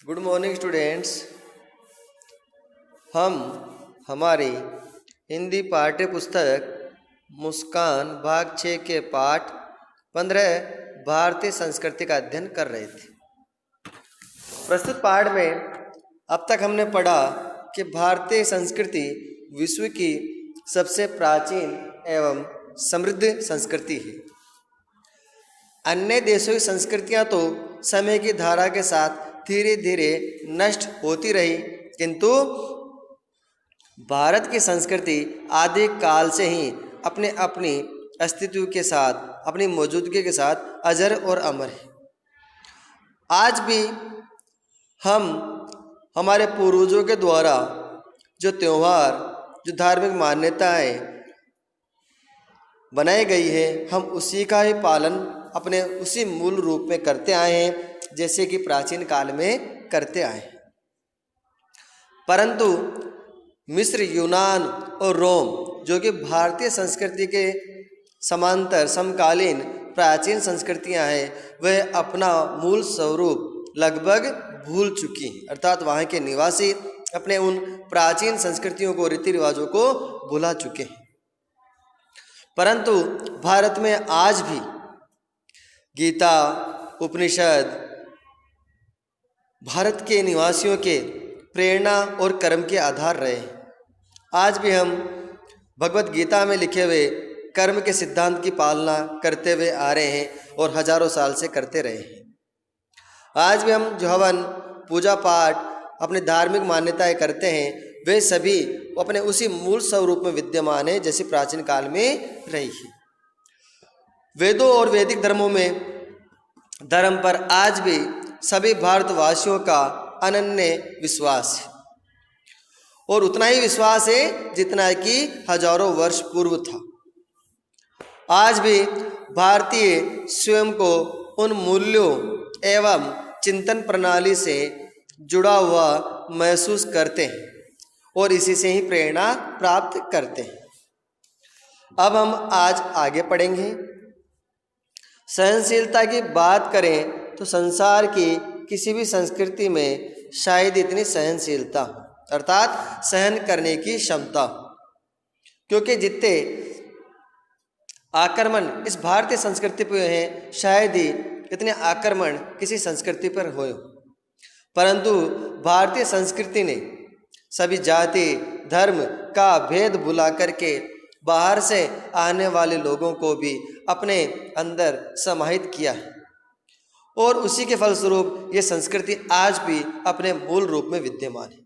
Good morning students. हम हमारी हिंदी पाठ्य पुस्तक मुस्कान भाग 6 के पाठ 15 भारतीय संस्कृति का अध्ययन कर रहे थे। प्रस्तुत पाठ में अब तक हमने पढ़ा कि भारतीय संस्कृति विश्व की सबसे प्राचीन एवं समृद्ध संस्कृति है। अन्य देशों की संस्कृतियां तो समय की धारा के साथ धीरे धीरे नष्ट होती रही, किंतु भारत की संस्कृति आदि काल से ही अपनी अस्तित्व के साथ, अपनी मौजूदगी के साथ अजर और अमर है। आज भी हम हमारे पूर्वजों के द्वारा जो त्यौहार, जो धार्मिक मान्यताएं बनाई गई है, हम उसी का ही पालन अपने उसी मूल रूप में करते आए हैं जैसे कि प्राचीन काल में करते आए हैं। परंतु मिस्र, यूनान और रोम जो कि भारतीय संस्कृति के समांतर समकालीन प्राचीन संस्कृतियां हैं, वह अपना मूल स्वरूप लगभग भूल चुकी हैं। अर्थात वहाँ के निवासी अपने उन प्राचीन संस्कृतियों को, रीति रिवाजों को भुला चुके हैं। परंतु भारत में आज भी गीता, उपनिषद भारत के निवासियों के प्रेरणा और कर्म के आधार रहे हैं। आज भी हम भगवत गीता में लिखे हुए कर्म के सिद्धांत की पालना करते हुए आ रहे हैं और हजारों साल से करते रहे हैं। आज भी हम जो हवन, पूजा पाठ, अपनी धार्मिक मान्यताएं करते हैं, वे सभी अपने उसी मूल स्वरूप में विद्यमान है जैसे प्राचीन काल में रही है। वेदों और वैदिक धर्मों में धर्म पर आज भी सभी भारतवासियों का अनन्य विश्वास है, और उतना ही विश्वास है जितना कि हजारों वर्ष पूर्व था। आज भी भारतीय स्वयं को उन मूल्यों एवं चिंतन प्रणाली से जुड़ा हुआ महसूस करते हैं और इसी से ही प्रेरणा प्राप्त करते हैं। अब हम आज आगे पढ़ेंगे। सहनशीलता की बात करें तो संसार की किसी भी संस्कृति में शायद इतनी सहनशीलता हो, अर्थात सहन करने की क्षमता, क्योंकि जितने आक्रमण इस भारतीय संस्कृति पर हैं, शायद ही इतने आक्रमण किसी संस्कृति पर हो। परंतु भारतीय संस्कृति ने सभी जाति धर्म का भेद भुला करके बाहर से आने वाले लोगों को भी अपने अंदर समाहित किया है, और उसी के फलस्वरूप ये संस्कृति आज भी अपने मूल रूप में विद्यमान है।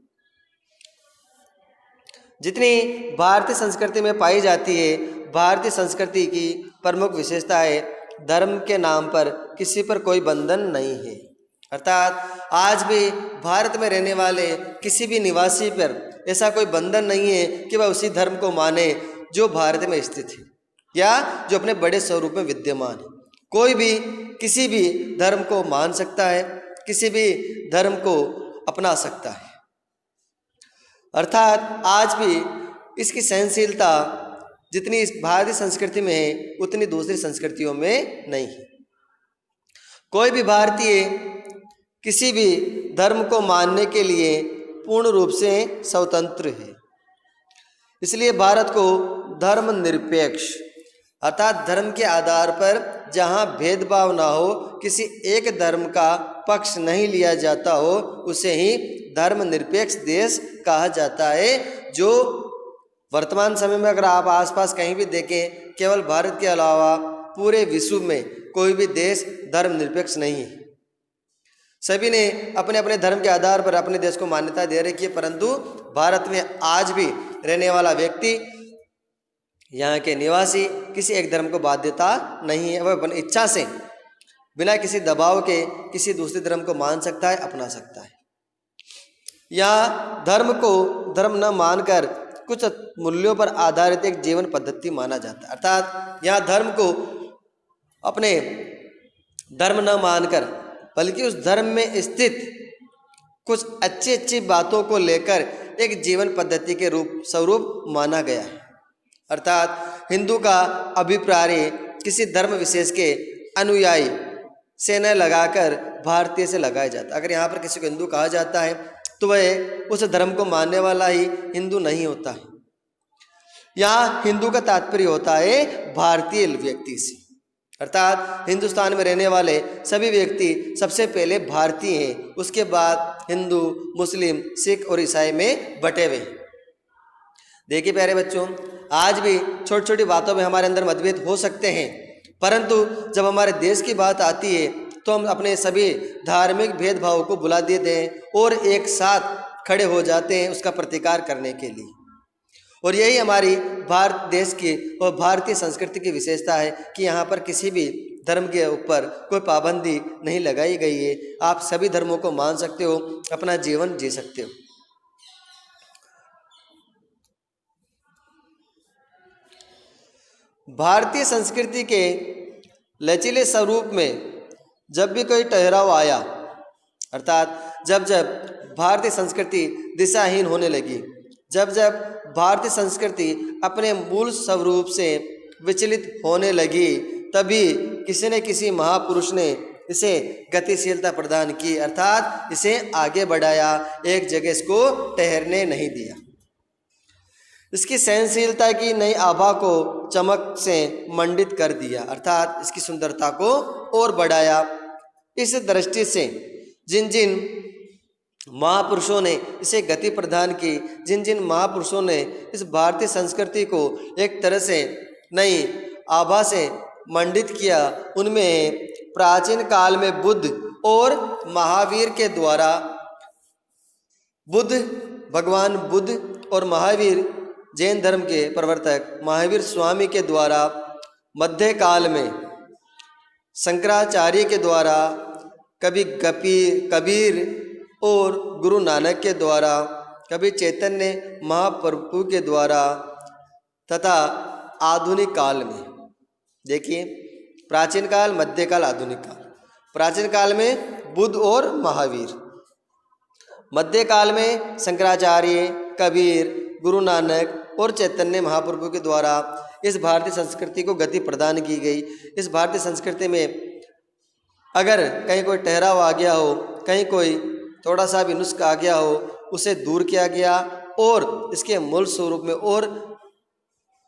जितनी भारतीय संस्कृति में पाई जाती है, भारतीय संस्कृति की प्रमुख विशेषता है धर्म के नाम पर किसी पर कोई बंधन नहीं है। अर्थात आज भी भारत में रहने वाले किसी भी निवासी पर ऐसा कोई बंधन नहीं है कि वह उसी धर्म को माने जो भारत में स्थित है या जो अपने बड़े स्वरूप में विद्यमान है। कोई भी किसी भी धर्म को मान सकता है, किसी भी धर्म को अपना सकता है। अर्थात आज भी इसकी सहनशीलता जितनी इस भारतीय संस्कृति में है, उतनी दूसरी संस्कृतियों में नहीं है। कोई भी भारतीय किसी भी धर्म को मानने के लिए पूर्ण रूप से स्वतंत्र है। इसलिए भारत को धर्मनिरपेक्ष, अर्थात धर्म के आधार पर जहाँ भेदभाव ना हो, किसी एक धर्म का पक्ष नहीं लिया जाता हो, उसे ही धर्मनिरपेक्ष देश कहा जाता है। जो वर्तमान समय में अगर आप आसपास कहीं भी देखें, केवल भारत के अलावा पूरे विश्व में कोई भी देश धर्मनिरपेक्ष नहीं है। सभी ने अपने अपने धर्म के आधार पर अपने देश को मान्यता दे रखी है, परंतु भारत में आज भी रहने वाला व्यक्ति, यहाँ के निवासी किसी एक धर्म को बाध्यता नहीं है। वह अपनी इच्छा से बिना किसी दबाव के किसी दूसरे धर्म को मान सकता है, अपना सकता है। यहाँ धर्म को धर्म न मानकर कुछ मूल्यों पर आधारित एक जीवन पद्धति माना जाता है। अर्थात यहाँ धर्म को अपने धर्म न मानकर, बल्कि उस धर्म में स्थित कुछ अच्छी अच्छी बातों को लेकर एक जीवन पद्धति के स्वरूप माना गया है। अर्थात हिंदू का अभिप्राय किसी धर्म विशेष के अनुयायी से न लगाकर भारतीय से लगाया जाता। अगर यहाँ पर किसी को हिंदू कहा जाता है तो वह उस धर्म को मानने वाला ही हिंदू नहीं होता है। यहाँ हिंदू का तात्पर्य होता है भारतीय व्यक्ति से, अर्थात हिंदुस्तान में रहने वाले सभी व्यक्ति सबसे पहले भारतीय हैं, उसके बाद हिंदू, मुस्लिम, सिख और ईसाई में बटे हुए हैं। देखिए प्यारे बच्चों, आज भी छोटी छोटी बातों में हमारे अंदर मतभेद हो सकते हैं, परंतु जब हमारे देश की बात आती है तो हम अपने सभी धार्मिक भेदभाव को भुला देते हैं और एक साथ खड़े हो जाते हैं उसका प्रतिकार करने के लिए। और यही हमारी भारत देश की और भारतीय संस्कृति की विशेषता है कि यहाँ पर किसी भी धर्म के ऊपर कोई पाबंदी नहीं लगाई गई है। आप सभी धर्मों को मान सकते हो, अपना जीवन जी सकते हो। भारतीय संस्कृति के लचीले स्वरूप में जब भी कोई ठहराव आया, अर्थात जब जब भारतीय संस्कृति दिशाहीन होने लगी, जब जब भारतीय संस्कृति अपने मूल स्वरूप से विचलित होने लगी, तभी किसी न किसी महापुरुष ने इसे गतिशीलता प्रदान की, अर्थात इसे आगे बढ़ाया, एक जगह इसको ठहरने नहीं दिया। इसकी सहनशीलता की नई आभा को चमक से मंडित कर दिया, अर्थात इसकी सुंदरता को और बढ़ाया। इस दृष्टि से जिन जिन महापुरुषों ने इसे गति प्रदान की, जिन जिन महापुरुषों ने इस भारतीय संस्कृति को एक तरह से नई आभा से मंडित किया, उनमें प्राचीन काल में बुद्ध और महावीर के द्वारा, भगवान बुद्ध और महावीर जैन धर्म के प्रवर्तक महावीर स्वामी के द्वारा, मध्य काल में शंकराचार्य के द्वारा, कभी कबीर और गुरु नानक के द्वारा, कभी चैतन्य महाप्रभु के द्वारा, तथा आधुनिक काल में, देखिए प्राचीन काल, मध्य काल, आधुनिक काल। प्राचीन काल में बुद्ध और महावीर, मध्य काल में शंकराचार्य, कबीर, गुरु नानक और चैतन्य महाप्रभु के द्वारा इस भारतीय संस्कृति को गति प्रदान की गई। इस भारतीय संस्कृति में अगर कहीं कोई ठहराव आ गया हो, कहीं कोई थोड़ा सा भी नुस्ख आ गया हो, उसे दूर किया गया और इसके मूल स्वरूप में और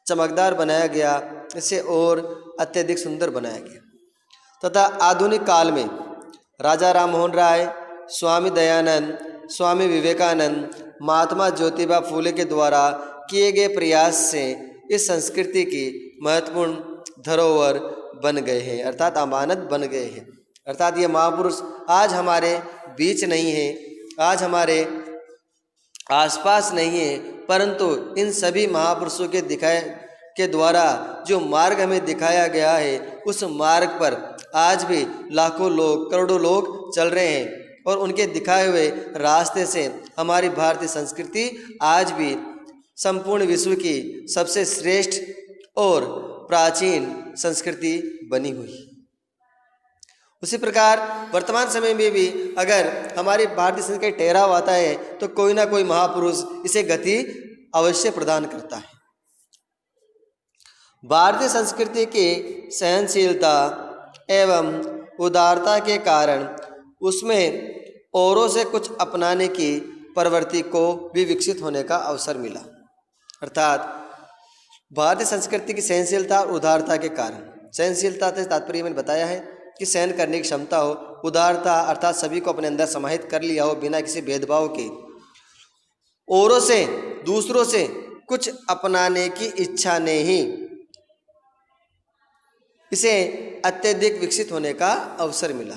चमकदार बनाया गया, इसे और अत्यधिक सुंदर बनाया गया। तथा आधुनिक काल में राजा राम मोहन राय, स्वामी दयानंद, स्वामी विवेकानंद, महात्मा ज्योतिबा फूले के द्वारा किए गए प्रयास से इस संस्कृति की महत्वपूर्ण धरोहर बन गए हैं, अर्थात अमानत बन गए हैं। अर्थात ये महापुरुष आज हमारे बीच नहीं है, आज हमारे आसपास नहीं है, परंतु इन सभी महापुरुषों के द्वारा जो मार्ग हमें दिखाया गया है, उस मार्ग पर आज भी लाखों लोग, करोड़ों लोग चल रहे हैं और उनके दिखाए हुए रास्ते से हमारी भारतीय संस्कृति आज भी संपूर्ण विश्व की सबसे श्रेष्ठ और प्राचीन संस्कृति बनी हुई। उसी प्रकार वर्तमान समय में भी अगर हमारी भारतीय संस्कृति ठहराव आता है तो कोई ना कोई महापुरुष इसे गति अवश्य प्रदान करता है। भारतीय संस्कृति की सहनशीलता एवं उदारता के कारण उसमें औरों से कुछ अपनाने की प्रवृत्ति को भी विकसित होने का अवसर मिला। अर्थात भारतीय संस्कृति की सहनशीलता और उदारता के कारण, सहनशीलता से तात्पर्य मैंने बताया है कि सहन करने की क्षमता हो, उदारता अर्थात सभी को अपने अंदर समाहित कर लिया हो बिना किसी भेदभाव के, औरों से, दूसरों से कुछ अपनाने की इच्छा ने ही इसे अत्यधिक विकसित होने का अवसर मिला।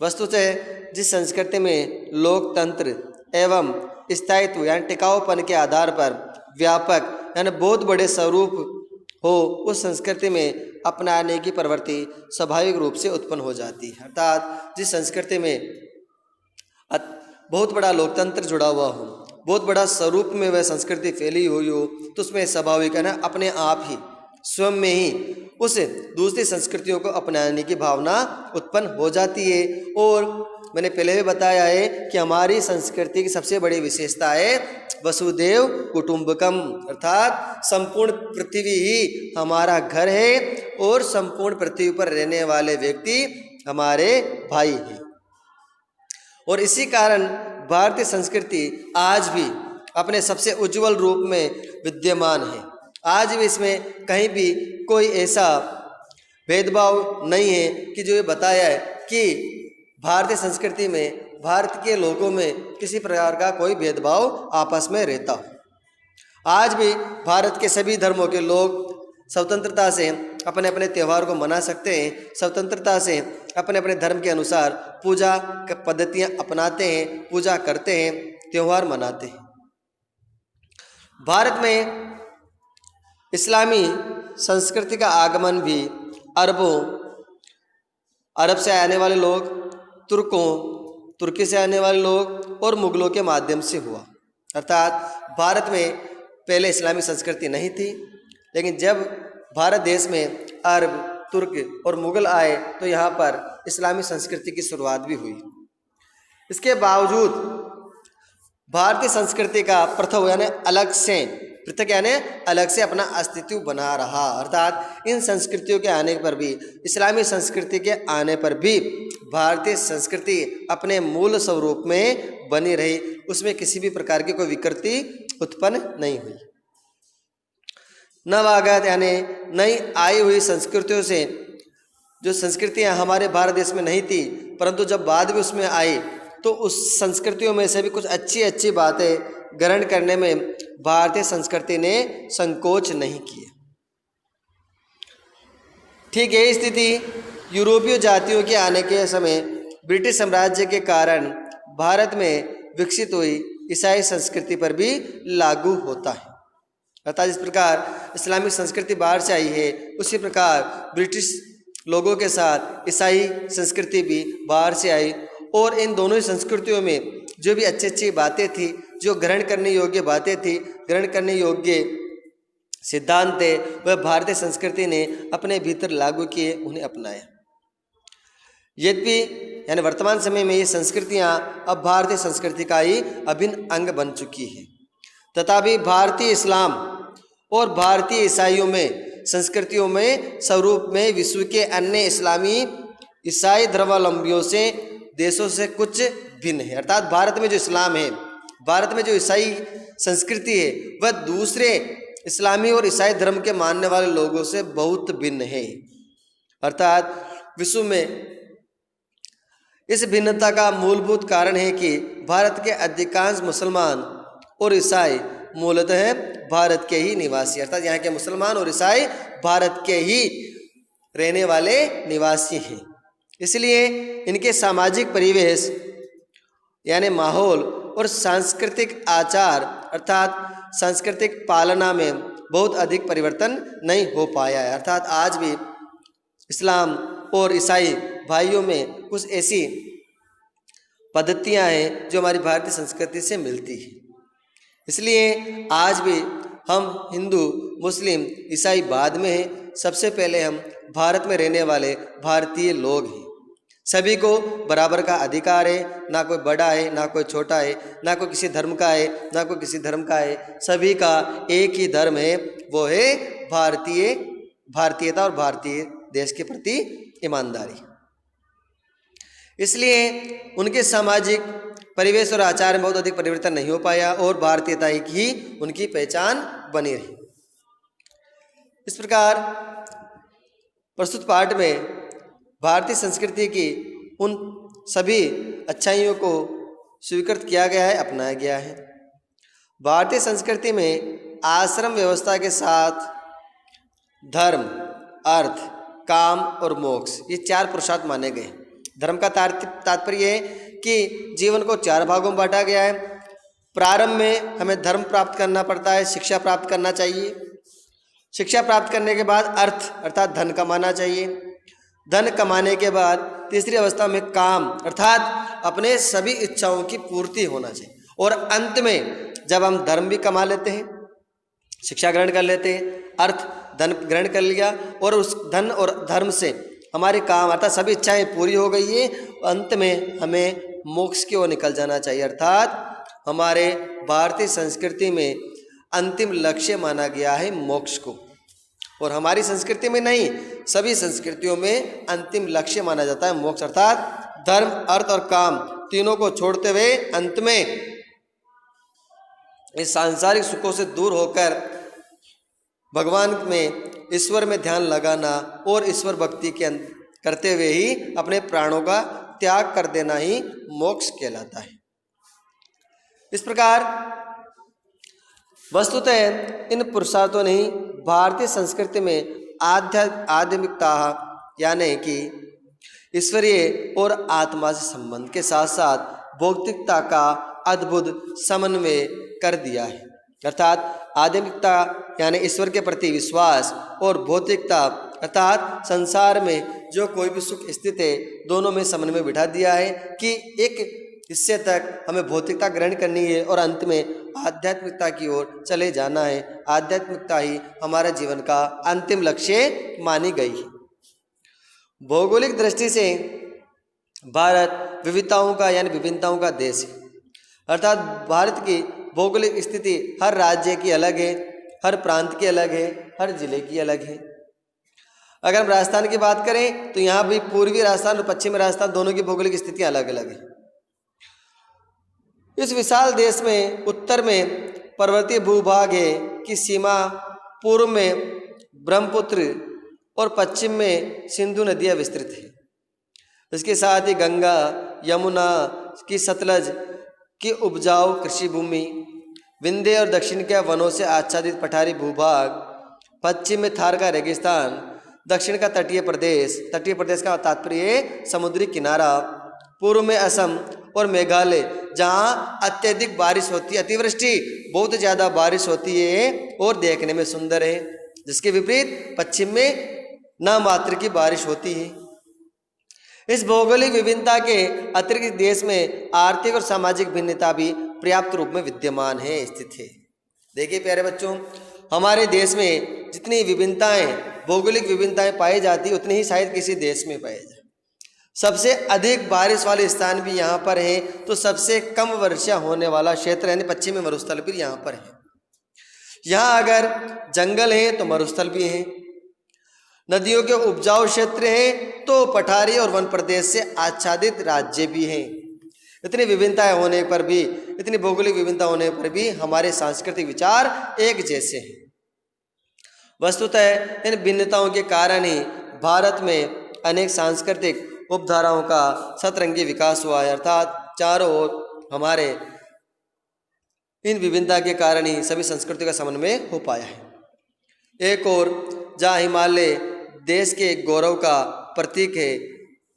वस्तुतः जिस संस्कृति में लोकतंत्र एवं स्थायित्व यानी टिकाऊपन के आधार पर व्यापक यानी बहुत बड़े स्वरूप हो, उस संस्कृति में अपनाने की प्रवृत्ति स्वाभाविक रूप से उत्पन्न हो जाती है। अर्थात जिस संस्कृति में बहुत बड़ा लोकतंत्र जुड़ा हुआ हो, बहुत बड़ा स्वरूप में वह संस्कृति फैली हुई हो, तो उसमें स्वाभाविक है ना अपने आप ही स्वयं में ही उस दूसरी संस्कृतियों को अपनाने की भावना उत्पन्न हो जाती है। और मैंने पहले भी बताया है कि हमारी संस्कृति की सबसे बड़ी विशेषता है वसुदेव कुटुंबकम, अर्थात संपूर्ण पृथ्वी ही हमारा घर है और संपूर्ण पृथ्वी पर रहने वाले व्यक्ति हमारे भाई हैं। और इसी कारण भारतीय संस्कृति आज भी अपने सबसे उज्जवल रूप में विद्यमान है। आज भी इसमें कहीं भी कोई ऐसा भेदभाव नहीं है कि जो ये बताया है कि भारतीय संस्कृति में भारत के लोगों में किसी प्रकार का कोई भेदभाव आपस में रहता हो। आज भी भारत के सभी धर्मों के लोग स्वतंत्रता से अपने अपने त्यौहार को मना सकते हैं, स्वतंत्रता से अपने अपने धर्म के अनुसार पूजा पद्धतियाँ अपनाते हैं, पूजा करते हैं, त्यौहार मनाते हैं। भारत में इस्लामी संस्कृति का आगमन भी अरब से आने वाले लोग, तुर्की से आने वाले लोग और मुगलों के माध्यम से हुआ। अर्थात भारत में पहले इस्लामी संस्कृति नहीं थी, लेकिन जब भारत देश में अरब, तुर्क और मुगल आए तो यहाँ पर इस्लामी संस्कृति की शुरुआत भी हुई। इसके बावजूद भारतीय संस्कृति का पृथक यानी अलग से अपना अस्तित्व बना रहा। अर्थात इन संस्कृतियों के आने पर भी, इस्लामी संस्कृति के आने पर भी भारतीय संस्कृति अपने मूल स्वरूप में बनी रही, उसमें किसी भी प्रकार की कोई विकृति उत्पन्न नहीं हुई। नवागत यानी नई आई हुई संस्कृतियों से, जो संस्कृतियाँ हमारे भारत देश में नहीं थी परंतु जब बाद में उसमें आई तो उस संस्कृतियों में से भी कुछ अच्छी बातें ग्रहण करने में भारतीय संस्कृति ने संकोच नहीं किया। ठीक यही स्थिति यूरोपीय जातियों के आने के समय ब्रिटिश साम्राज्य के कारण भारत में विकसित हुई ईसाई संस्कृति पर भी लागू होता है। अर्थात जिस प्रकार इस्लामिक संस्कृति बाहर से आई है, उसी प्रकार ब्रिटिश लोगों के साथ ईसाई संस्कृति भी बाहर से आई और इन दोनों ही संस्कृतियों में जो भी अच्छी बातें थी, जो ग्रहण करने योग्य बातें थी, ग्रहण करने योग्य सिद्धांत थे, वह भारतीय संस्कृति ने अपने भीतर लागू किए, उन्हें अपनाया। यद्यपि यानी वर्तमान समय में ये संस्कृतियाँ अब भारतीय संस्कृति का ही अभिन्न अंग बन चुकी है। तथापि भारतीय इस्लाम और भारतीय ईसाइयों में संस्कृतियों में स्वरूप में विश्व के अन्य इस्लामी ईसाई धर्मावलंबियों से देशों से कुछ भिन्न है। अर्थात भारत में जो इस्लाम है, भारत में जो ईसाई संस्कृति है, वह दूसरे इस्लामी और ईसाई धर्म के मानने वाले लोगों से बहुत भिन्न है। अर्थात विश्व में इस भिन्नता का मूलभूत कारण है कि भारत के अधिकांश मुसलमान और ईसाई मूलतः भारत के ही निवासी, अर्थात यहाँ के मुसलमान और ईसाई भारत के ही रहने वाले निवासी हैं। इसलिए इनके सामाजिक परिवेश यानी माहौल और सांस्कृतिक आचार अर्थात सांस्कृतिक पालना में बहुत अधिक परिवर्तन नहीं हो पाया है। अर्थात आज भी इस्लाम और ईसाई भाइयों में कुछ ऐसी पद्धतियाँ हैं जो हमारी भारतीय संस्कृति से मिलती है। इसलिए आज भी हम हिंदू, मुस्लिम, ईसाई बाद में हैं, सबसे पहले हम भारत में रहने वाले भारतीय लोग हैं। सभी को बराबर का अधिकार है, ना कोई बड़ा है ना कोई छोटा है, ना कोई किसी धर्म का है ना कोई किसी धर्म का है, सभी का एक ही धर्म है, वो है भारतीयता और भारतीय देश के प्रति ईमानदारी। इसलिए उनके सामाजिक परिवेश और आचार में बहुत अधिक परिवर्तन नहीं हो पाया और भारतीयता ही उनकी पहचान बनी रही। इस प्रकार प्रस्तुत पाठ में भारतीय संस्कृति की उन सभी अच्छाइयों को स्वीकृत किया गया है, अपनाया गया है। भारतीय संस्कृति में आश्रम व्यवस्था के साथ धर्म, अर्थ, काम और मोक्ष ये 4 पुरुषार्थ माने गए। धर्म का तात्पर्य है कि जीवन को 4 भागों में बांटा गया है। प्रारंभ में हमें धर्म प्राप्त करना पड़ता है, शिक्षा प्राप्त करना चाहिए। शिक्षा प्राप्त करने के बाद अर्थ अर्थात धन कमाना चाहिए। धन कमाने के बाद तीसरी अवस्था में काम अर्थात अपने सभी इच्छाओं की पूर्ति होना चाहिए। और अंत में जब हम धर्म भी कमा लेते हैं, शिक्षा ग्रहण कर लेते हैं, अर्थ धन ग्रहण कर लिया और उस धन और धर्म से हमारे काम अर्थात सभी इच्छाएं पूरी हो गई है, अंत में हमें मोक्ष की ओर निकल जाना चाहिए। अर्थात हमारे भारतीय संस्कृति में अंतिम लक्ष्य माना गया है मोक्ष को। और हमारी संस्कृति में नहीं, सभी संस्कृतियों में अंतिम लक्ष्य माना जाता है मोक्ष, अर्थात धर्म, अर्थ और काम तीनों को छोड़ते हुए अंत में इस सांसारिक सुखों से दूर होकर भगवान में, ईश्वर में ध्यान लगाना और ईश्वर भक्ति के करते हुए ही अपने प्राणों का त्याग कर देना ही मोक्ष कहलाता है। इस प्रकार वस्तुतः इन पुरुषार्थों ने भारतीय संस्कृति में आध्यात्मिकता यानी कि ईश्वरीय और आत्मा से संबंध के साथ साथ भौतिकता का अद्भुत समन्वय कर दिया है। अर्थात आध्यात्मिकता यानी ईश्वर के प्रति विश्वास और भौतिकता अर्थात संसार में जो कोई भी सुख स्थित है, दोनों में समन्वय बिठा दिया है कि एक हिस्से तक हमें भौतिकता ग्रहण करनी है और अंत में आध्यात्मिकता की ओर चले जाना है। आध्यात्मिकता ही हमारे जीवन का अंतिम लक्ष्य मानी गई है। भौगोलिक दृष्टि से भारत विविधताओं का यानी विभिन्नताओं का देश है। अर्थात भारत की भौगोलिक स्थिति हर राज्य की अलग है, हर प्रांत की अलग है, हर जिले की अलग है। अगर हम राजस्थान की बात करें तो यहाँ भी पूर्वी राजस्थान और पश्चिमी राजस्थान दोनों की भौगोलिक स्थितियाँ अलग अलग है। इस विशाल देश में उत्तर में पर्वतीय भूभाग है की सीमा पूर्व में ब्रह्मपुत्र और पश्चिम में सिंधु नदियाँ विस्तृत है। इसके साथ ही गंगा, यमुना की, सतलज की उपजाऊ कृषि भूमि, विंध्य और दक्षिण के वनों से आच्छादित पठारी भूभाग, पश्चिम में थार का रेगिस्तान, दक्षिण का तटीय प्रदेश का तात्पर्य समुद्री किनारा, पूर्व में असम और मेघालय जहाँ अत्यधिक बारिश होती है, अतिवृष्टि बहुत ज़्यादा बारिश होती है और देखने में सुंदर है। जिसके विपरीत पश्चिम में न मात्र की बारिश होती है। इस भौगोलिक विभिन्नता के अतिरिक्त देश में आर्थिक और सामाजिक भिन्नता भी पर्याप्त रूप में विद्यमान है, स्थित है। देखिए प्यारे बच्चों, हमारे देश में जितनी विभिन्नताएं, भौगोलिक विभिन्नताएं पाई जाती है उतनी ही शायद किसी देश में पाई जाए। सबसे अधिक बारिश वाले स्थान भी यहाँ पर है, तो सबसे कम वर्षा होने वाला क्षेत्र यानी पश्चिमी मरुस्थल भी यहाँ पर है। यहाँ अगर जंगल है तो मरुस्थल भी है, नदियों के उपजाऊ क्षेत्र हैं तो पठारी और वन प्रदेश से आच्छादित राज्य भी हैं। इतनी विभिन्नताएं होने पर भी, इतनी भौगोलिक विभिन्नता होने पर भी हमारे सांस्कृतिक विचार एक जैसे हैं। वस्तुतः इन भिन्नताओं के कारण ही भारत में अनेक सांस्कृतिक उपधाराओं का सतरंगी विकास हुआ है। अर्थात चारों ओर हमारे इन विभिन्नता के कारण ही सभी संस्कृति का समन्वय हो पाया है। एक और जहाँ हिमालय देश के गौरव का प्रतीक है,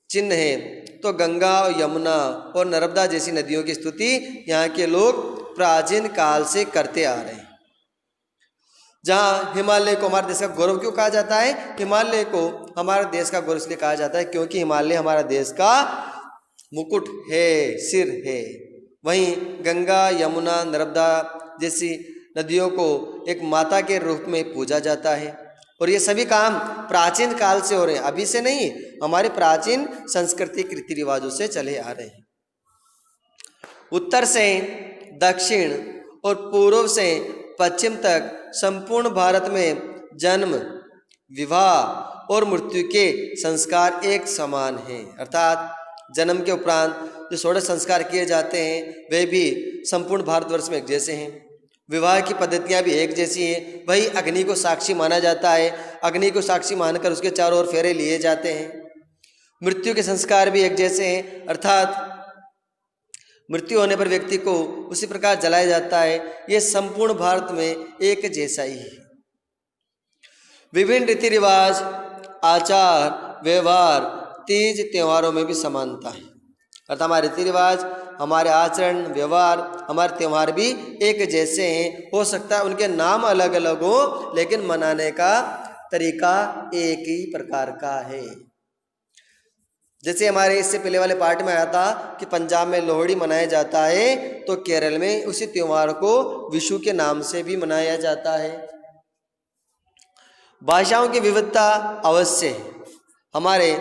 चिन्ह है, तो गंगा और यमुना और नर्मदा जैसी नदियों की स्तुति यहाँ के लोग प्राचीन काल से करते आ रहे हैं। जहाँ हिमालय को हमारे देश का गौरव क्यों कहा जाता है? हिमालय को हमारे देश का गौरव इसलिए कहा जाता है क्योंकि हिमालय हमारा देश का मुकुट है, सिर है। वहीं गंगा, यमुना, नर्मदा जैसी नदियों को एक माता के रूप में पूजा जाता है और ये सभी काम प्राचीन काल से हो रहे हैं, अभी से नहीं, हमारे प्राचीन सांस्कृतिक रीति रिवाजों से चले आ रहे हैं। उत्तर से दक्षिण और पूर्व से पश्चिम तक संपूर्ण भारत में जन्म, विवाह और मृत्यु के संस्कार एक समान हैं। अर्थात जन्म के उपरांत जो 16 संस्कार किए जाते हैं वे भी संपूर्ण भारतवर्ष में एक जैसे हैं। विवाह की पद्धतियाँ भी एक जैसी हैं। वही अग्नि को साक्षी माना जाता है, अग्नि को साक्षी मानकर उसके चारों ओर फेरे लिए जाते हैं। मृत्यु के संस्कार भी एक जैसे हैं, अर्थात मृत्यु होने पर व्यक्ति को उसी प्रकार जलाया जाता है। ये संपूर्ण भारत में एक जैसा ही है। विभिन्न रीति रिवाज, आचार, व्यवहार, तीज त्योहारों में भी समानता है। अर्थात हमारे रीति रिवाज, हमारे आचरण, व्यवहार, हमारे त्यौहार भी एक जैसे हैं। हो सकता है उनके नाम अलग अलग हो, लेकिन मनाने का तरीका एक ही प्रकार का है। जैसे हमारे इससे पहले वाले पार्ट में आया था कि पंजाब में लोहड़ी मनाया जाता है, तो केरल में उसी त्योहार को विशु के नाम से भी मनाया जाता है। भाषाओं की विविधता अवश्य है। हमारे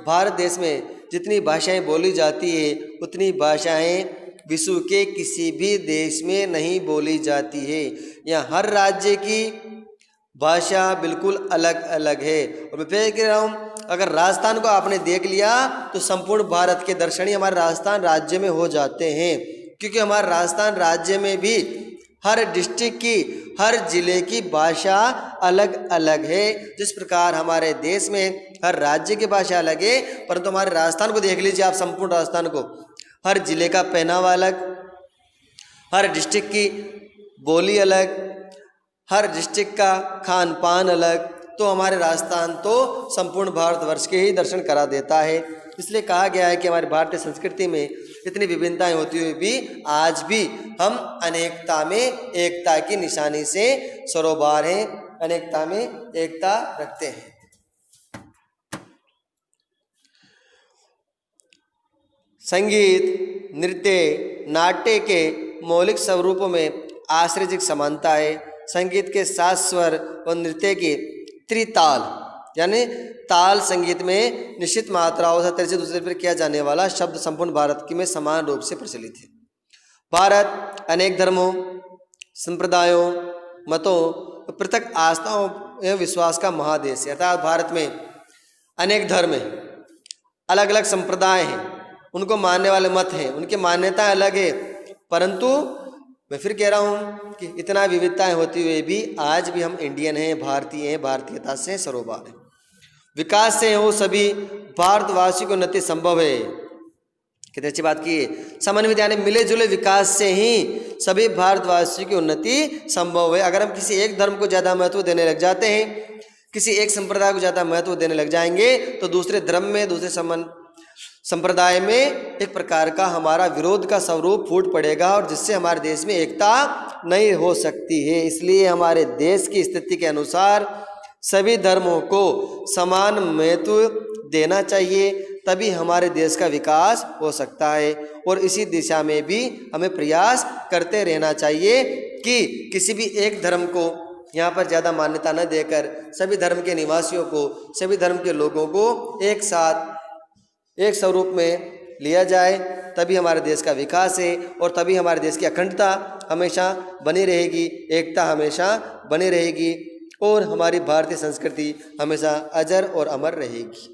भारत देश में जितनी भाषाएं बोली जाती है उतनी भाषाएं विश्व के किसी भी देश में नहीं बोली जाती है। यहाँ हर राज्य की भाषा बिल्कुल अलग अलग है। और मैं फिर कह रहा हूँ, अगर राजस्थान को आपने देख लिया तो संपूर्ण भारत के दर्शन ही हमारे राजस्थान राज्य में हो जाते हैं, क्योंकि हमारे राजस्थान राज्य में भी हर डिस्ट्रिक्ट की, हर जिले की भाषा अलग अलग है। जिस प्रकार हमारे देश में हर राज्य की भाषा अलग है, परंतु हमारे राजस्थान को देख लीजिए आप, संपूर्ण राजस्थान को, हर जिले का पहनावा अलग, हर डिस्ट्रिक्ट की बोली अलग, हर डिस्ट्रिक्ट का खान पान अलग। तो हमारे राजस्थान तो संपूर्ण भारतवर्ष के ही दर्शन करा देता है। इसलिए कहा गया है कि हमारी भारतीय संस्कृति में इतनी विभिन्नताएं होती हुई भी आज भी हम अनेकता में एकता की निशानी से सरोबार हैं, अनेकता में एकता रखते हैं। संगीत, नृत्य, नाट्य के मौलिक स्वरूपों में आश्चर्यजनक समानता है। संगीत के 7 स्वर और नृत्य के त्रिताल, यानी ताल संगीत में निश्चित मात्राओं से तरह से दूसरे पर किया जाने वाला शब्द संपूर्ण भारत की में समान रूप से प्रचलित है। भारत अनेक धर्मों, संप्रदायों, मतों, पृथक आस्थाओं एवं विश्वास का महादेश है। अर्थात भारत में अनेक धर्म हैं, अलग अलग संप्रदाय हैं, उनको मानने वाले मत हैं, उनकी मान्यताएं अलग है, परंतु मैं फिर कह रहा हूँ कि इतना विविधताएं होती हुए भी आज भी हम इंडियन हैं, भारतीय हैं, भारतीयता से सरोबार हैं। विकास से हो सभी भारतवासी को उन्नति संभव है। कितनी अच्छी बात की है। समन्वित यानी मिले जुले विकास से ही सभी भारतवासियों की उन्नति संभव है। अगर हम किसी एक धर्म को ज़्यादा महत्व देने लग जाते हैं, किसी एक संप्रदाय को ज़्यादा महत्व देने लग जाएंगे, तो दूसरे धर्म में, दूसरे संप्रदाय में एक प्रकार का हमारा विरोध का स्वरूप फूट पड़ेगा, और जिससे हमारे देश में एकता नहीं हो सकती है। इसलिए हमारे देश की स्थिति के अनुसार सभी धर्मों को समान महत्व देना चाहिए, तभी हमारे देश का विकास हो सकता है। और इसी दिशा में भी हमें प्रयास करते रहना चाहिए कि किसी भी एक धर्म को यहाँ पर ज़्यादा मान्यता न देकर सभी धर्म के निवासियों को, सभी धर्म के लोगों को एक साथ एक स्वरूप में लिया जाए, तभी हमारे देश का विकास है, और तभी हमारे देश की अखंडता हमेशा बनी रहेगी, एकता हमेशा बनी रहेगी, और हमारी भारतीय संस्कृति हमेशा अजर और अमर रहेगी।